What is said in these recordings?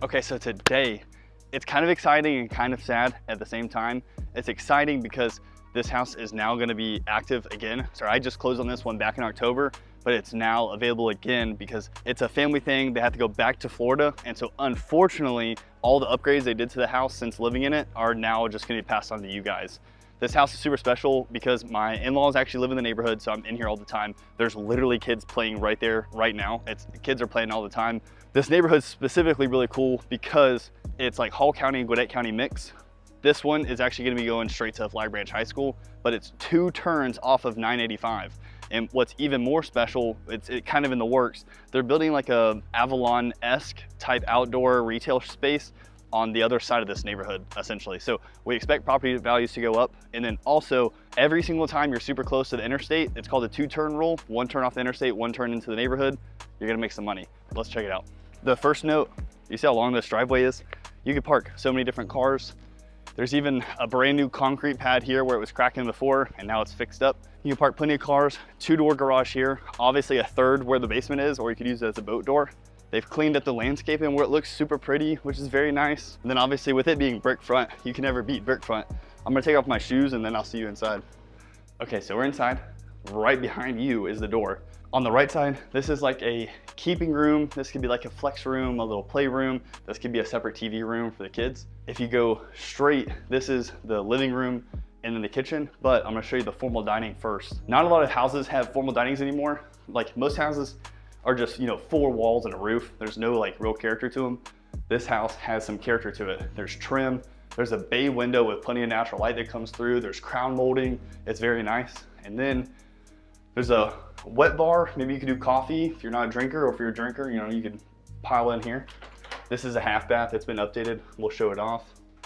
Okay, so today, it's kind of exciting and kind of sad at the same time. It's exciting because this house is now gonna be active again. So I just closed on this one back in October, but it's now available again because it's a family thing. They have to go back to Florida. And so unfortunately, all the upgrades they did to the house since living in it are now just gonna be passed on to you guys. This house is super special because my in-laws actually live in the neighborhood, so I'm in here all the time. There's literally kids playing right there, right now. Kids are playing all the time. This neighborhood's specifically really cool because it's like Hall County and Gwinnett County mix. This one is actually gonna be going straight to Flag Branch High School, but it's 2 turns off of 985. And what's even more special, it's kind of in the works, they're building like a Avalon-esque type outdoor retail space on the other side of this neighborhood, essentially. So we expect property values to go up. And then also, every single time you're super close to the interstate, it's called a 2-turn rule. 1 turn off the interstate, 1 turn into the neighborhood, you're gonna make some money. Let's check it out. The first note, you see how long this driveway is? You could park so many different cars. There's even a brand new concrete pad here where it was cracking before and now it's fixed up. You can park plenty of cars, 2-door garage here, obviously a 3rd where the basement is, or you could use it as a boat door. They've cleaned up the landscaping where it looks super pretty, which is very nice. And then obviously with it being brick front, you can never beat brick front. I'm gonna take off my shoes and then I'll see you inside. Okay, so we're inside. Right behind you is the door. On the right side, this is like a keeping room. This could be like a flex room, a little play room. This could be a separate TV room for the kids. If you go straight, this is the living room and then the kitchen, but I'm gonna show you the formal dining first. Not a lot of houses have formal dinings anymore. Like most houses are just, 4 walls and a roof. There's no like real character to them. This house has some character to it. There's trim, there's a bay window with plenty of natural light that comes through. There's crown molding, it's very nice. And then there's a wet bar. Maybe you could do coffee if you're not a drinker, or if you're a drinker, you could pile in here. This is a half bath, it's been updated. We'll show it off.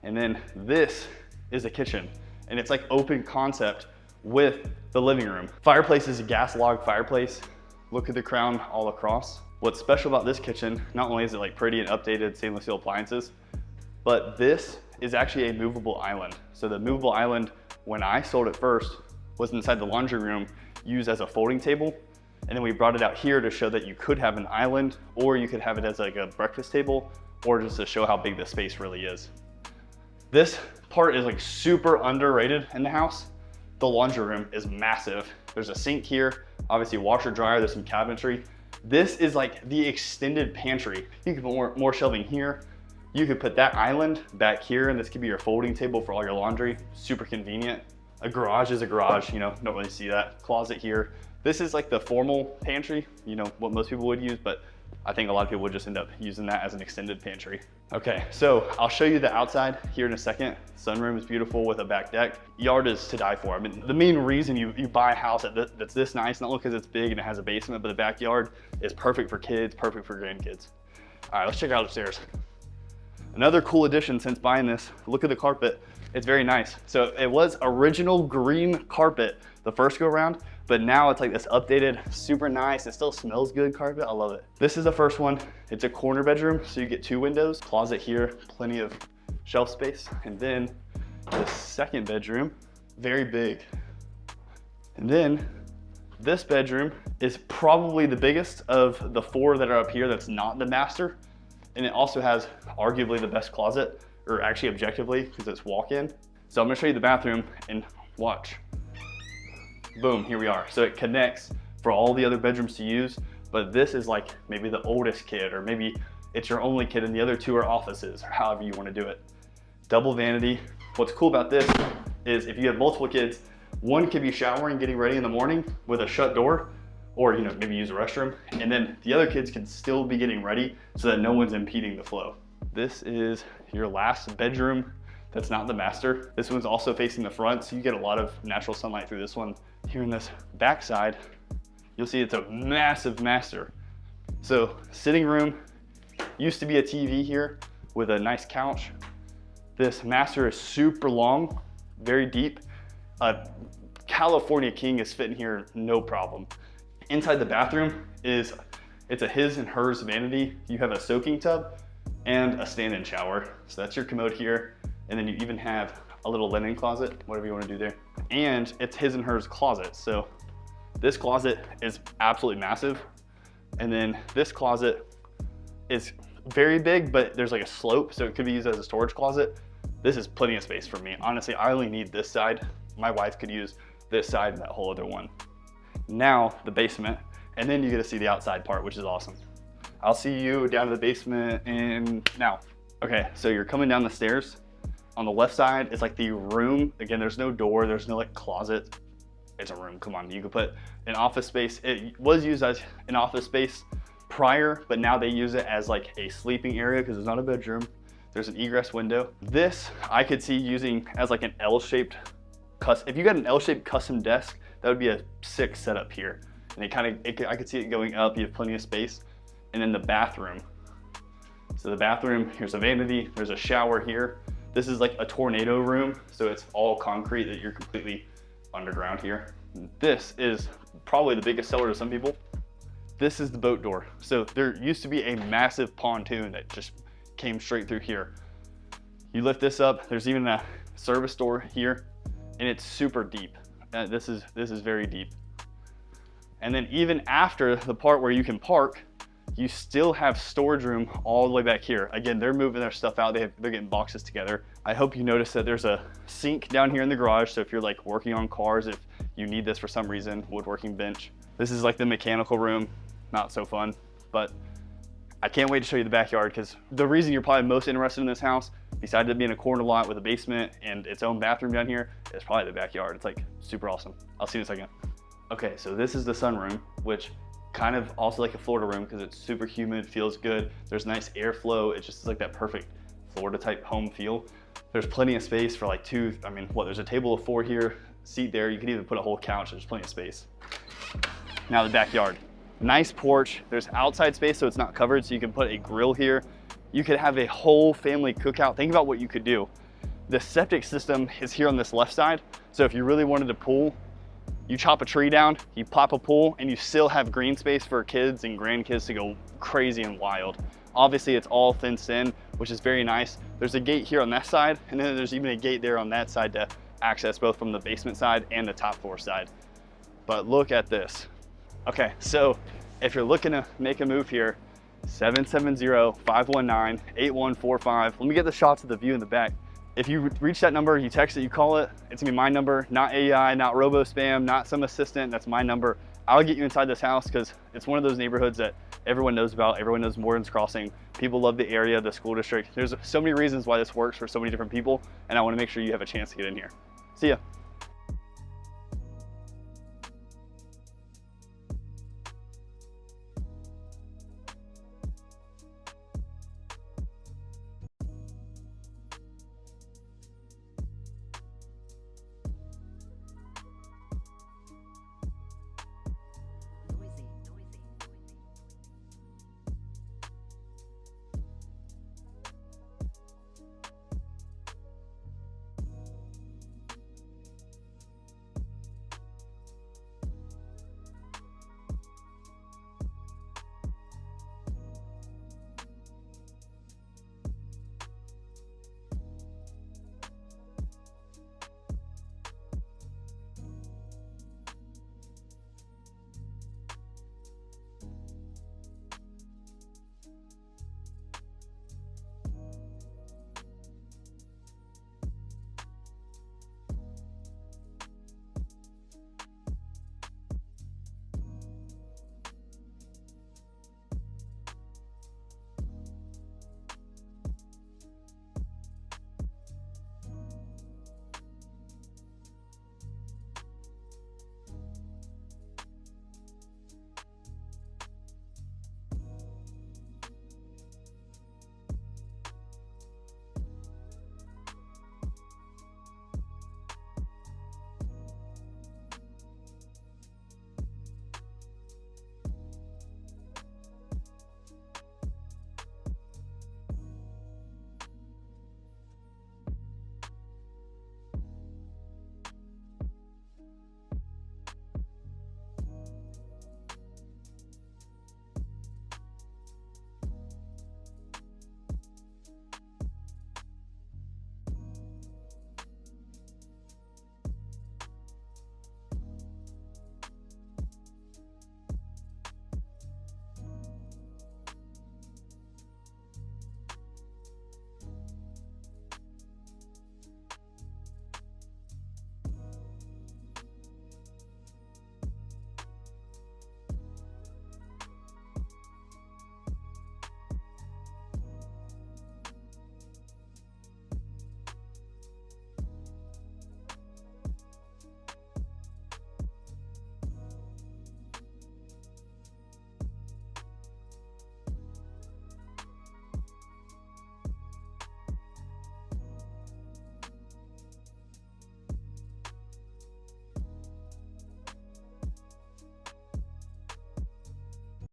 And then this is a kitchen, and it's like open concept with the living room. Fireplace is a gas log fireplace. Look at the crown all across. What's special about this kitchen, not only is it like pretty and updated stainless steel appliances, but this is actually a movable island. So the movable island, when I sold it first, was inside the laundry room, used as a folding table. And then we brought it out here to show that you could have an island, or you could have it as like a breakfast table, or just to show how big the space really is. This part is like super underrated in the house. The laundry room is massive. There's a sink here, obviously washer dryer, there's some cabinetry. This is like the extended pantry. You can put more shelving here. You could put that island back here, and this could be your folding table for all your laundry. Super convenient. A garage is a garage, don't really see that. Closet here. This is like the formal pantry, what most people would use, but I think a lot of people would just end up using that as an extended pantry. Okay, so I'll show you the outside here in a second. Sunroom is beautiful with a back deck. Yard is to die for. I mean, the main reason you buy a house that's this nice, not only because it's big and it has a basement, but the backyard is perfect for kids, perfect for grandkids. All right, let's check out upstairs. Another cool addition since buying this, look at the carpet. It's very nice. So it was original green carpet the first go around, but now it's like this updated, super nice, it still smells good carpet. I love it. This is the first one. It's a corner bedroom, so you get 2 windows, closet here, plenty of shelf space. And then the second bedroom, very big. And then this bedroom is probably the biggest of the 4 that are up here that's not the master. And it also has arguably the best closet, or actually objectively, because it's walk-in. So I'm gonna show you the bathroom and watch. Boom, here we are. So it connects for all the other bedrooms to use, but this is like maybe the oldest kid, or maybe it's your only kid and the other 2 are offices, or however you wanna do it. Double vanity. What's cool about this is if you have multiple kids, one could be showering, getting ready in the morning with a shut door, or maybe use a restroom, and then the other kids can still be getting ready so that no one's impeding the flow. This is your last bedroom that's not the master. This one's also facing the front, so you get a lot of natural sunlight through this one. Here in this back side, you'll see it's a massive master. So sitting room, used to be a TV here with a nice couch. This master is super long, very deep. A California king is fitting here, no problem. Inside the bathroom it's a his and hers vanity. You have a soaking tub and a stand-in shower. So that's your commode here. And then you even have a little linen closet, whatever you want to do there. And it's his and hers closet. So this closet is absolutely massive. And then this closet is very big, but there's like a slope, so it could be used as a storage closet. This is plenty of space for me. Honestly, I only need this side. My wife could use this side and that whole other one. Now the basement, and then you get to see the outside part, which is awesome. I'll see you down to the basement and now. Okay, so you're coming down the stairs. On the left side is like the room. Again, there's no door, there's no like closet. It's a room, come on. You could put an office space. It was used as an office space prior, but now they use it as like a sleeping area because it's not a bedroom. There's an egress window. This I could see using as like an L-shaped, if you got an L-shaped custom desk, that would be a sick setup here. And I could see it going up, you have plenty of space. And then the bathroom. So the bathroom, here's a vanity, there's a shower here. This is like a tornado room, so it's all concrete that you're completely underground here. This is probably the biggest seller to some people. This is the boat door. So there used to be a massive pontoon that just came straight through here. You lift this up, there's even a service door here, and it's super deep. This is very deep. And then even after the part where you can park, you still have storage room all the way back here. Again, they're moving their stuff out. They're getting boxes together. I hope you notice that there's a sink down here in the garage. So if you're like working on cars, if you need this for some reason, woodworking bench. This is like the mechanical room. Not so fun, but I can't wait to show you the backyard because the reason you're probably most interested in this house, besides it being a corner lot with a basement and its own bathroom down here, is probably the backyard. It's like super awesome. I'll see you in a second. Okay, so this is the sunroom, which kind of also like a Florida room because it's super humid, feels good. There's nice airflow. It just is like that perfect Florida type home feel. There's plenty of space for like there's a table of 4 here, seat there. You could even put a whole couch. There's plenty of space. Now the backyard. Nice porch. There's outside space so it's not covered, so you can put a grill here. You could have a whole family cookout. Think about what you could do. The septic system is here on this left side. So if you really wanted to pool, you chop a tree down, you pop a pool, and you still have green space for kids and grandkids to go crazy and wild. Obviously, it's all fenced in, which is very nice. There's a gate here on that side, and then there's even a gate there on that side to access both from the basement side and the top floor side. But look at this. Okay, so if you're looking to make a move here, 770-519-8145. Let me get the shots of the view in the back. If you reach that number, you text it, you call it, it's gonna be my number, not AI, not robo spam, not some assistant, that's my number. I'll get you inside this house because it's one of those neighborhoods that everyone knows about, everyone knows Morgan's Crossing. People love the area, the school district. There's so many reasons why this works for so many different people, and I wanna make sure you have a chance to get in here. See ya.